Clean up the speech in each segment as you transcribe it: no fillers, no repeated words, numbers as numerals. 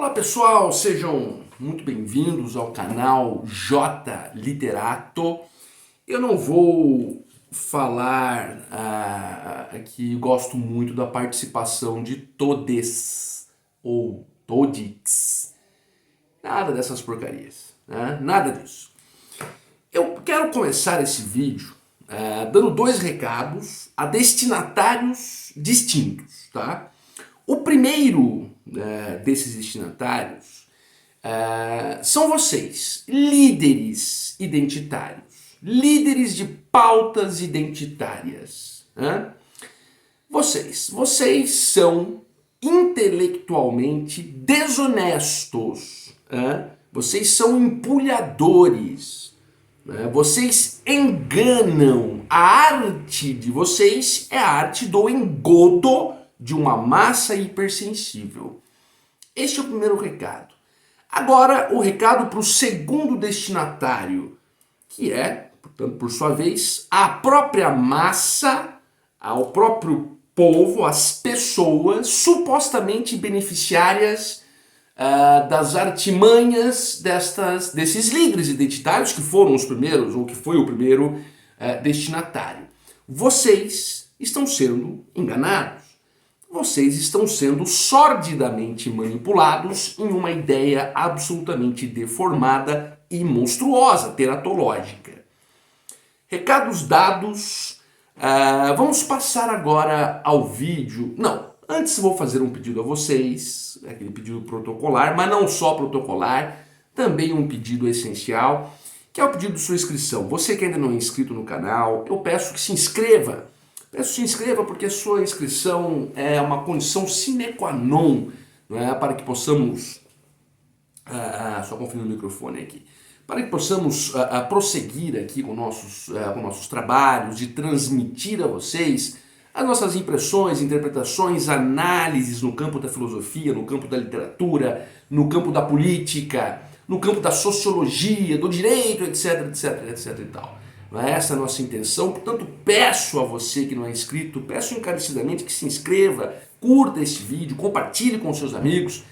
Olá pessoal, sejam muito bem-vindos ao canal J Literato. Eu não vou falar aqui, gosto muito da participação de todes ou todix. Nada dessas porcarias, né? Nada disso. Eu quero começar esse vídeo dando dois recados a destinatários distintos, tá? O primeiro desses destinatários são vocês, líderes identitários, líderes de pautas identitárias. Né? Vocês são intelectualmente desonestos, vocês são empulhadores, vocês enganam. A arte de vocês é a arte do engodo de uma massa hipersensível. Este é o primeiro recado. Agora, o recado para o segundo destinatário, que é, portanto, por sua vez, a própria massa, ao próprio povo, as pessoas supostamente beneficiárias das artimanhas desses líderes identitários que foram os primeiros, ou que foi o primeiro destinatário. Vocês estão sendo enganados. Vocês estão sendo sordidamente manipulados em uma ideia absolutamente deformada e monstruosa, teratológica. Recados dados, vamos passar agora ao vídeo. Não, antes vou fazer um pedido a vocês, aquele pedido protocolar, mas não só protocolar, também um pedido essencial, que é o pedido de sua inscrição. Você que ainda não é inscrito no canal, eu peço que se inscreva. Peço que se inscreva porque a sua inscrição é uma condição sine qua non, para que possamos... só confirmando o microfone aqui. Para que possamos prosseguir aqui com nossos trabalhos, de transmitir a vocês as nossas impressões, interpretações, análises no campo da filosofia, no campo da literatura, no campo da política, no campo da sociologia, do direito, etc, etc, etc e tal. Essa é a nossa intenção, portanto peço a você que não é inscrito, peço encarecidamente que se inscreva, curta este vídeo, compartilhe com seus amigos,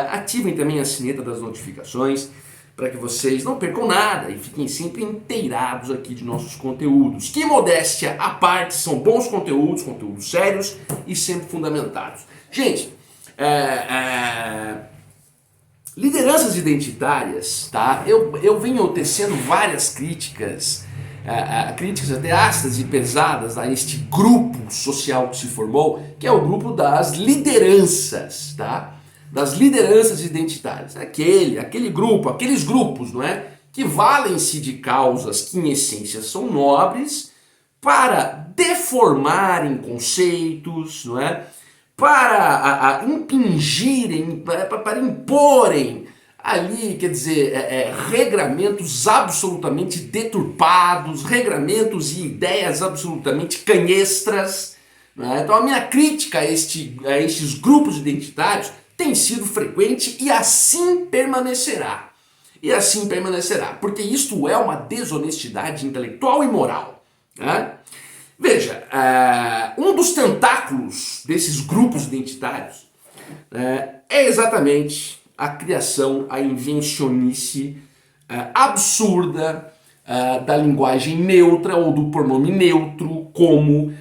ativem também a sineta das notificações para que vocês não percam nada e fiquem sempre inteirados aqui de nossos conteúdos. Que modéstia à parte, são bons conteúdos, conteúdos sérios e sempre fundamentados. Gente, lideranças identitárias, tá? Eu venho tecendo várias críticas, críticas até ácidas e pesadas a este grupo social que se formou, que é o grupo das lideranças, tá? Das lideranças identitárias. Aquele grupo, aqueles grupos, não é? Que valem-se de causas que em essência são nobres para deformarem conceitos, não é? Para impingirem, para imporem ali, quer dizer, regramentos absolutamente deturpados, regramentos e ideias absolutamente canhestras. Né? Então a minha crítica a estes grupos identitários tem sido frequente e assim permanecerá. E assim permanecerá, porque isto é uma desonestidade intelectual e moral. Né? Veja, um dos tentáculos desses grupos identitários é exatamente a criação, a invencionice absurda da linguagem neutra ou do pronome neutro como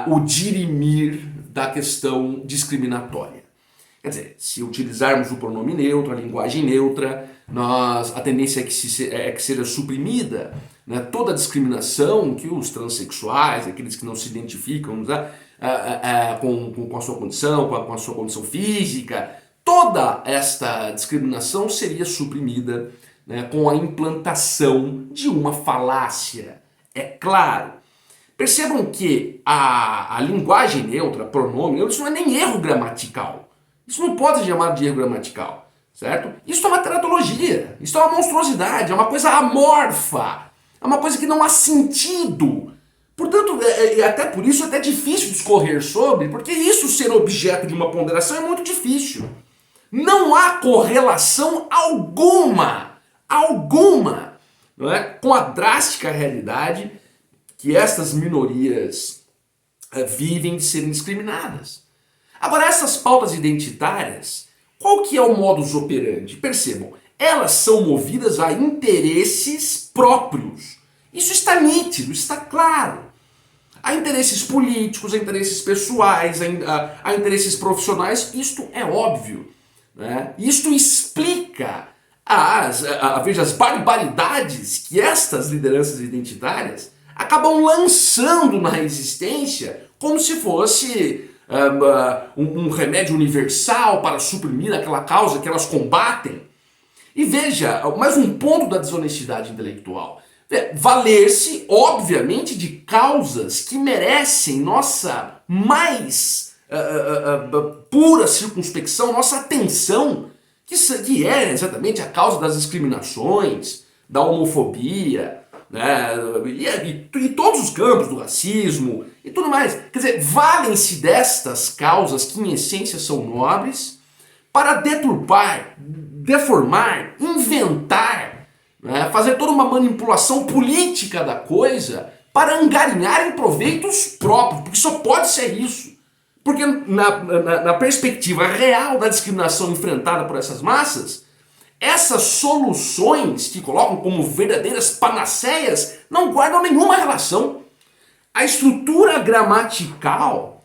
o dirimir da questão discriminatória. Quer dizer, se utilizarmos o pronome neutro, a linguagem neutra, a tendência é que seja suprimida, né, toda a discriminação que os transexuais, aqueles que não se identificam com a sua condição, com a sua condição física, toda esta discriminação seria suprimida, né, com a implantação de uma falácia. É claro. Percebam que a linguagem neutra, pronome neutro, isso não é nem erro gramatical. Isso não pode ser chamado de erro gramatical, certo? Isso é uma teratologia, isso é uma monstruosidade, é uma coisa amorfa, é uma coisa que não há sentido. Portanto, até por isso é até difícil discorrer sobre, porque isso ser objeto de uma ponderação é muito difícil. Não há correlação alguma, não é? Com a drástica realidade que estas minorias vivem de serem discriminadas. Agora, essas pautas identitárias Qual que é o modus operandi? Percebam, elas são movidas a interesses próprios. Isso está nítido, está claro. Há interesses políticos, há interesses pessoais, há interesses profissionais, isto é óbvio. Né? Isto explica as barbaridades que estas lideranças identitárias acabam lançando na existência como se fosse um remédio universal para suprimir aquela causa que elas combatem. E veja, mais um ponto da desonestidade intelectual. Valer-se, obviamente, de causas que merecem nossa mais pura circunspecção, nossa atenção, que é exatamente a causa das discriminações, da homofobia, né, e todos os campos do racismo e tudo mais. Quer dizer, valem-se destas causas que em essência são nobres para deturpar, deformar, inventar, né, fazer toda uma manipulação política da coisa para angariarem proveitos próprios, porque só pode ser isso. Porque na perspectiva real da discriminação enfrentada por essas massas, essas soluções que colocam como verdadeiras panaceias não guardam nenhuma relação. A estrutura gramatical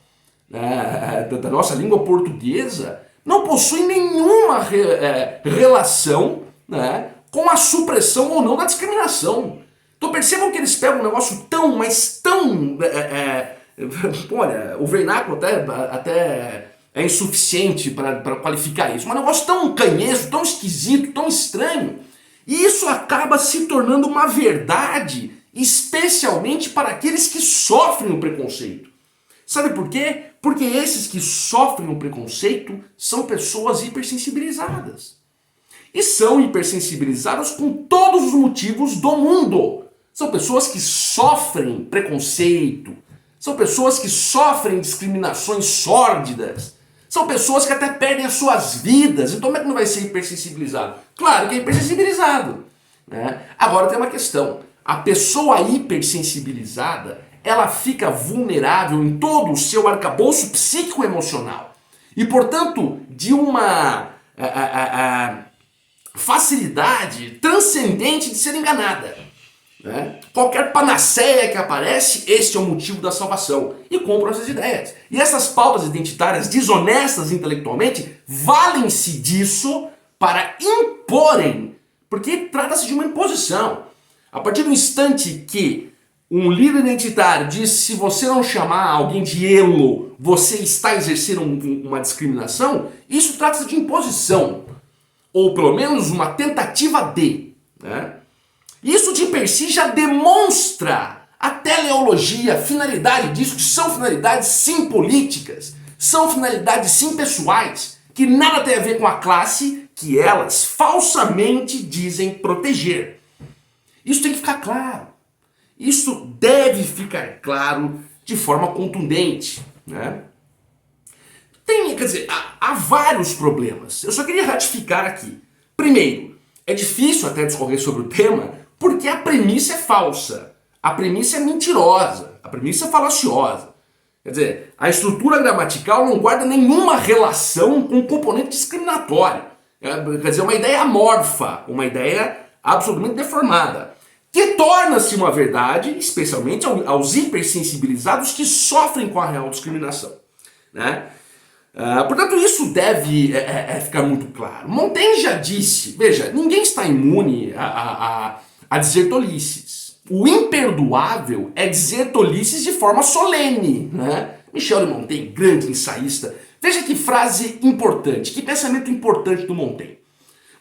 da nossa língua portuguesa não possui nenhuma relação, né, com a supressão ou não da discriminação. Então percebam que eles pegam um negócio tão, mas tão... olha, o vernáculo até é insuficiente para qualificar isso. Mas um negócio tão canheço, tão esquisito, tão estranho. E isso acaba se tornando uma verdade, especialmente para aqueles que sofrem o preconceito. Sabe por quê? Porque esses que sofrem o preconceito são pessoas hipersensibilizadas. E são hipersensibilizadas com todos os motivos do mundo. São pessoas que sofrem preconceito. São pessoas que sofrem discriminações sórdidas. São pessoas que até perdem as suas vidas. Então como é que não vai ser hipersensibilizado? Claro que é hipersensibilizado. Né? Agora tem uma questão. A pessoa hipersensibilizada, ela fica vulnerável em todo o seu arcabouço psíquico-emocional. E, portanto, de uma facilidade transcendente de ser enganada. Né? Qualquer panaceia que aparece, este é o motivo da salvação. E compram essas ideias. E essas pautas identitárias desonestas intelectualmente valem-se disso para imporem, porque trata-se de uma imposição. A partir do instante que um líder identitário diz que se você não chamar alguém de elo, você está exercendo uma discriminação, isso trata-se de imposição. Ou pelo menos uma tentativa de. Né? Isso de per si já demonstra a teleologia, a finalidade disso, que são finalidades sim políticas, são finalidades sim pessoais, que nada tem a ver com a classe que elas falsamente dizem proteger. Isso tem que ficar claro. Isso deve ficar claro de forma contundente. Né? Há vários problemas. Eu só queria ratificar aqui. Primeiro, é difícil até discorrer sobre o tema, porque a premissa é falsa, a premissa é mentirosa, a premissa é falaciosa. Quer dizer, a estrutura gramatical não guarda nenhuma relação com o componente discriminatório. Quer dizer, uma ideia amorfa, uma ideia absolutamente deformada, que torna-se uma verdade, especialmente aos hipersensibilizados que sofrem com a real discriminação. Né? Portanto, isso deve ficar muito claro. Montaigne já disse, veja, ninguém está imune a dizer tolices. O imperdoável é dizer tolices de forma solene. Né? Michel de Montaigne, grande ensaísta. Veja que frase importante, que pensamento importante do Montaigne.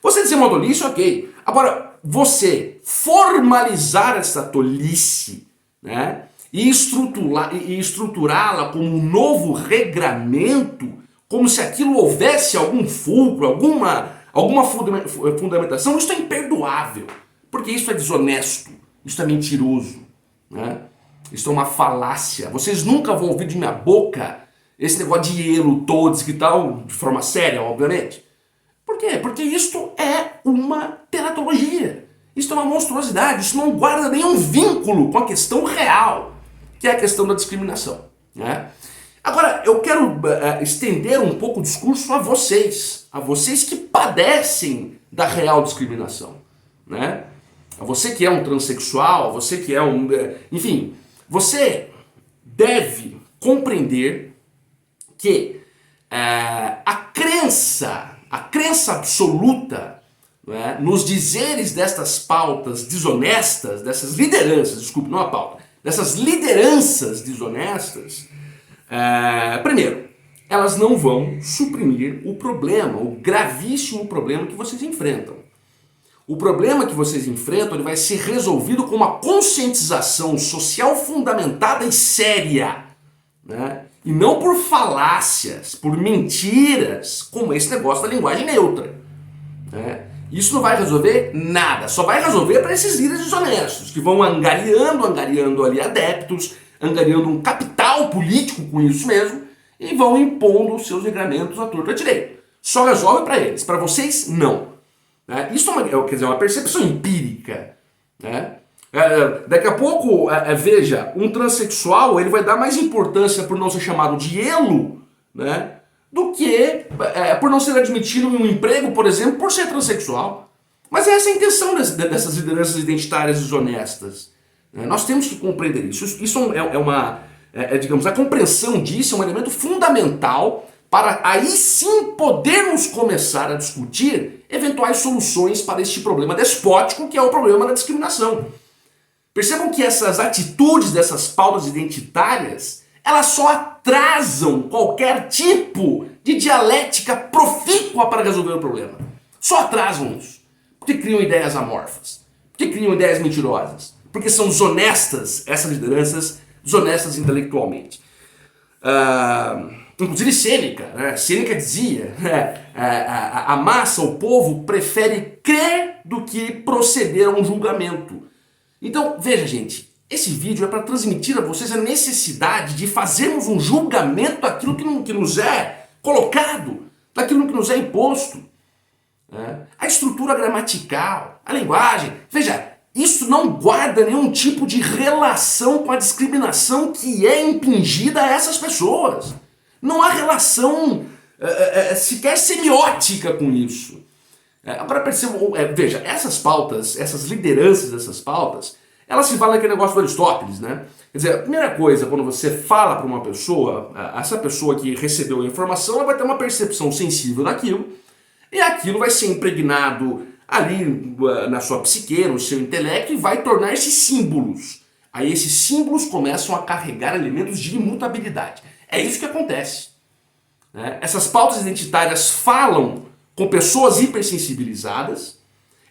Você dizer uma tolice, ok. Agora, você formalizar essa tolice, né, e estruturá-la como um novo regramento, como se aquilo houvesse algum fulcro, alguma fundamentação, isso é imperdoável. Porque isso é desonesto, isso é mentiroso, né? Isso é uma falácia. Vocês nunca vão ouvir de minha boca esse negócio de elo, todos e tal, de forma séria, obviamente. Por quê? Porque isto é uma teratologia. Isso é uma monstruosidade. Isso não guarda nenhum vínculo com a questão real, que é a questão da discriminação. Né? Agora, eu quero estender um pouco o discurso a vocês que padecem da real discriminação, né? A você que é um transexual, a você que é um... Enfim, você deve compreender que a crença absoluta, né, nos dizeres destas pautas desonestas, dessas lideranças, desculpe, não a pauta, dessas lideranças desonestas, primeiro, elas não vão suprimir o problema, o gravíssimo problema que vocês enfrentam. O problema que vocês enfrentam ele vai ser resolvido com uma conscientização social fundamentada e séria, né? E não por falácias, por mentiras, como esse negócio da linguagem neutra, né? Isso não vai resolver nada, só vai resolver para esses líderes desonestos, que vão angariando ali adeptos, angariando um capital político com isso mesmo, e vão impondo os seus regramentos à torta e à direita. Só resolve para eles, para vocês não. Isso é uma percepção empírica, né? Daqui a pouco, veja, um transexual ele vai dar mais importância por não ser chamado de elo, né, do que por não ser admitido em um emprego, por exemplo, por ser transexual. Mas essa é a intenção dessas lideranças identitárias desonestas. Nós temos que compreender isso. Isso digamos, a compreensão disso é um elemento fundamental para aí sim podermos começar a discutir eventuais soluções para este problema despótico que é o problema da discriminação. Percebam que essas atitudes dessas pautas identitárias, elas só atrasam qualquer tipo de dialética profícua para resolver o problema. Só atrasam isso. Porque criam ideias amorfas. Porque criam ideias mentirosas. Porque são desonestas, essas lideranças, desonestas intelectualmente. Inclusive Sêneca, né? Sêneca dizia, a massa, o povo, prefere crer do que proceder a um julgamento. Então, veja gente, esse vídeo é para transmitir a vocês a necessidade de fazermos um julgamento daquilo que nos é colocado, daquilo que nos é imposto. A estrutura gramatical, a linguagem, veja, isso não guarda nenhum tipo de relação com a discriminação que é impingida a essas pessoas. Não há relação sequer semiótica com isso. Agora percebam, veja, essas pautas, essas lideranças dessas pautas, elas se valem daquele negócio do Aristóteles, né? Quer dizer, a primeira coisa, quando você fala para uma pessoa, essa pessoa que recebeu a informação, ela vai ter uma percepção sensível daquilo, e aquilo vai ser impregnado ali na sua psique, no seu intelecto, e vai tornar-se símbolos. Aí esses símbolos começam a carregar elementos de imutabilidade. É isso que acontece. Essas pautas identitárias falam com pessoas hipersensibilizadas,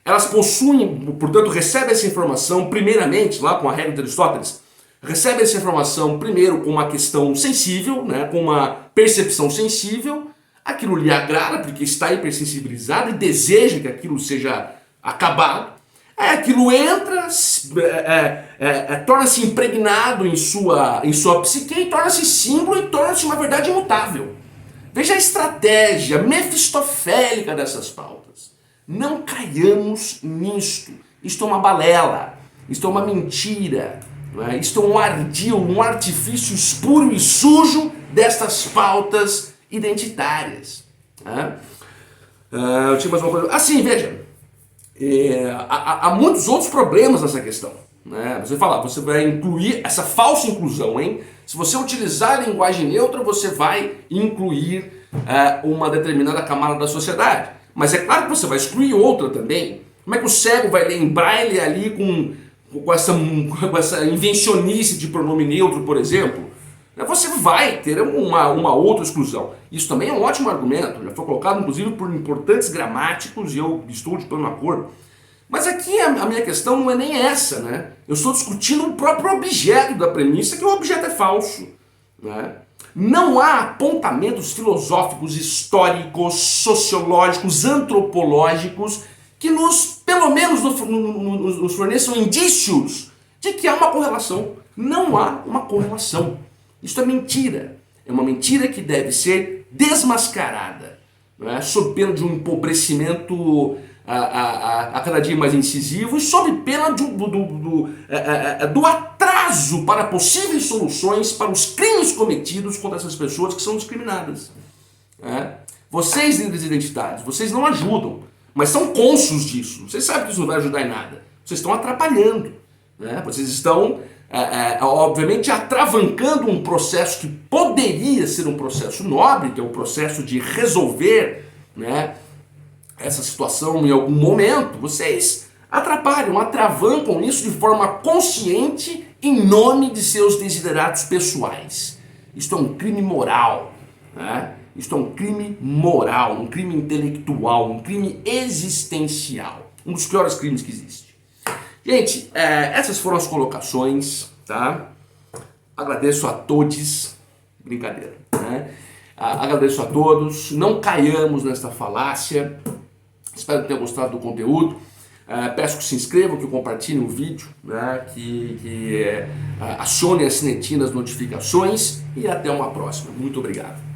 elas possuem, portanto, recebem essa informação primeiramente, lá com a regra de Aristóteles, recebem essa informação primeiro com uma questão sensível, né, com uma percepção sensível, aquilo lhe agrada porque está hipersensibilizado e deseja que aquilo seja acabado, aí aquilo entra, torna-se impregnado em sua psique e torna-se símbolo e torna-se uma verdade imutável. Veja a estratégia mefistofélica dessas pautas. Não caiamos nisto. Isto é uma balela, isto é uma mentira, isto é um ardil, um artifício espúrio e sujo destas pautas identitárias. Eu tinha mais uma coisa. Sim, veja. Há muitos outros problemas nessa questão. Você fala, você vai incluir essa falsa inclusão, hein? Se você utilizar a linguagem neutra, você vai incluir uma determinada camada da sociedade. Mas é claro que você vai excluir outra também. Como é que o cego vai ler em braille ali com essa invencionice de pronome neutro, por exemplo? Você vai ter uma outra exclusão. Isso também é um ótimo argumento, já foi colocado inclusive por importantes gramáticos e eu estou de pleno acordo. Mas aqui a minha questão não é nem essa, né? Eu estou discutindo o próprio objeto da premissa, que o objeto é falso. Não há apontamentos filosóficos, históricos, sociológicos, antropológicos que pelo menos nos forneçam indícios de que há uma correlação. Não há uma correlação. Isso é mentira. É uma mentira que deve ser desmascarada, sob pena de um empobrecimento a cada dia mais incisivo e sob pena do atraso prazo para possíveis soluções para os crimes cometidos contra essas pessoas que são discriminadas. Vocês, líderes identitários, vocês não ajudam, mas são cônscios disso. Vocês sabem que isso não vai ajudar em nada. Vocês estão atrapalhando. Vocês estão, obviamente, atravancando um processo que poderia ser um processo nobre, que é o processo de resolver, essa situação em algum momento. Vocês atrapalham, atravancam isso de forma consciente em nome de seus desiderados pessoais. Isto é um crime moral, Isto é um crime moral, um crime intelectual, um crime existencial. Um dos piores crimes que existe. Gente, essas foram as colocações, tá? Agradeço a todos. Brincadeira, Agradeço a todos. Não caiamos nesta falácia. Espero que tenham gostado do conteúdo. Peço que se inscrevam, que compartilhem o vídeo, que acionem a sinetinha das notificações e até uma próxima. Muito obrigado.